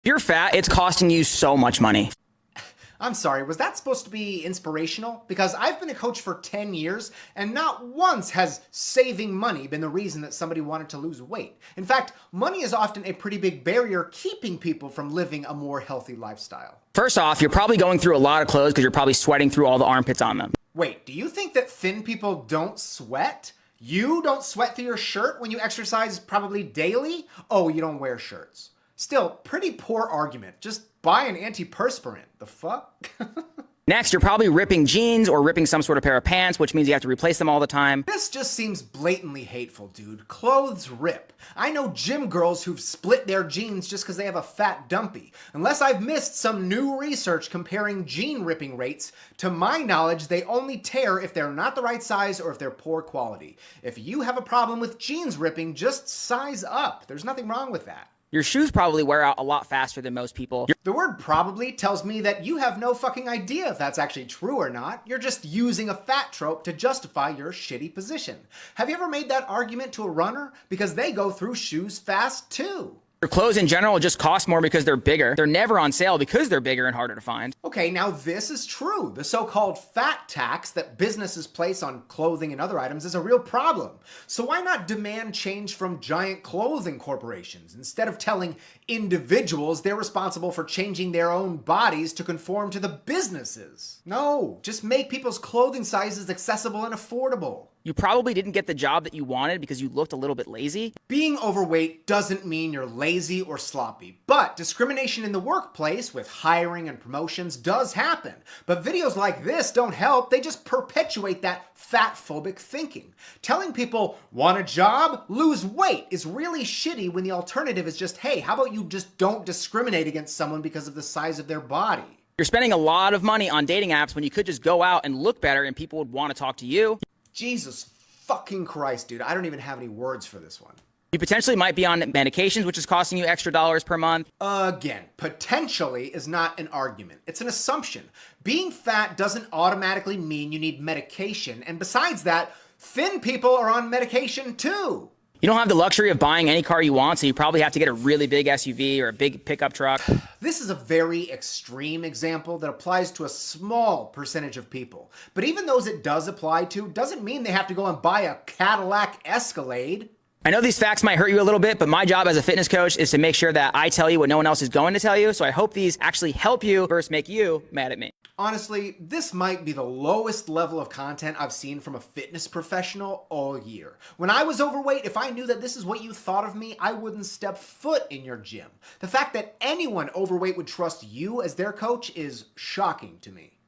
If you're fat, it's costing you so much money. I'm sorry, was that supposed to be inspirational? Because I've been a coach for 10 years, and not once has saving money been the reason that somebody wanted to lose weight. In fact, money is often a pretty big barrier keeping people from living a more healthy lifestyle. First off, you're probably going through a lot of clothes because you're probably sweating through all the armpits on them. Wait, do you think that thin people don't sweat? You don't sweat through your shirt when you exercise probably daily? Oh, you don't wear shirts. Still, pretty poor argument. Just buy an antiperspirant. The fuck? Next, you're probably ripping jeans or ripping some sort of pair of pants, which means you have to replace them all the time. This just seems blatantly hateful, dude. Clothes rip. I know gym girls who've split their jeans just because they have a fat dumpy. Unless I've missed some new research comparing jean ripping rates, to my knowledge, they only tear if they're not the right size or if they're poor quality. If you have a problem with jeans ripping, just size up. There's nothing wrong with that. Your shoes probably wear out a lot faster than most people. The word probably tells me that you have no fucking idea if that's actually true or not. You're just using a fat trope to justify your shitty position. Have you ever made that argument to a runner? Because they go through shoes fast too. Your clothes in general just cost more because they're bigger. They're never on sale because they're bigger and harder to find. Okay, now this is true. The so-called fat tax that businesses place on clothing and other items is a real problem. So why not demand change from giant clothing corporations instead of telling individuals they're responsible for changing their own bodies to conform to the businesses? No, just make people's clothing sizes accessible and affordable. You probably didn't get the job that you wanted because you looked a little bit lazy. Being overweight doesn't mean you're lazy or sloppy, but discrimination in the workplace with hiring and promotions does happen. But videos like this don't help, they just perpetuate that fat-phobic thinking. Telling people, want a job? Lose weight is really shitty when the alternative is just, hey, how about you just don't discriminate against someone because of the size of their body? You're spending a lot of money on dating apps when you could just go out and look better and people would want to talk to you. Jesus fucking Christ, dude. I don't even have any words for this one. You potentially might be on medications, which is costing you extra dollars per month. Again, potentially is not an argument. It's an assumption. Being fat doesn't automatically mean you need medication. And besides that, thin people are on medication too. You don't have the luxury of buying any car you want, so you probably have to get a really big SUV or a big pickup truck. This is a very extreme example that applies to a small percentage of people. But even those it does apply to doesn't mean they have to go and buy a Cadillac Escalade. I know these facts might hurt you a little bit, but my job as a fitness coach is to make sure that I tell you what no one else is going to tell you. So I hope these actually help you versus make you mad at me. Honestly, this might be the lowest level of content I've seen from a fitness professional all year. When I was overweight, if I knew that this is what you thought of me, I wouldn't step foot in your gym. The fact that anyone overweight would trust you as their coach is shocking to me.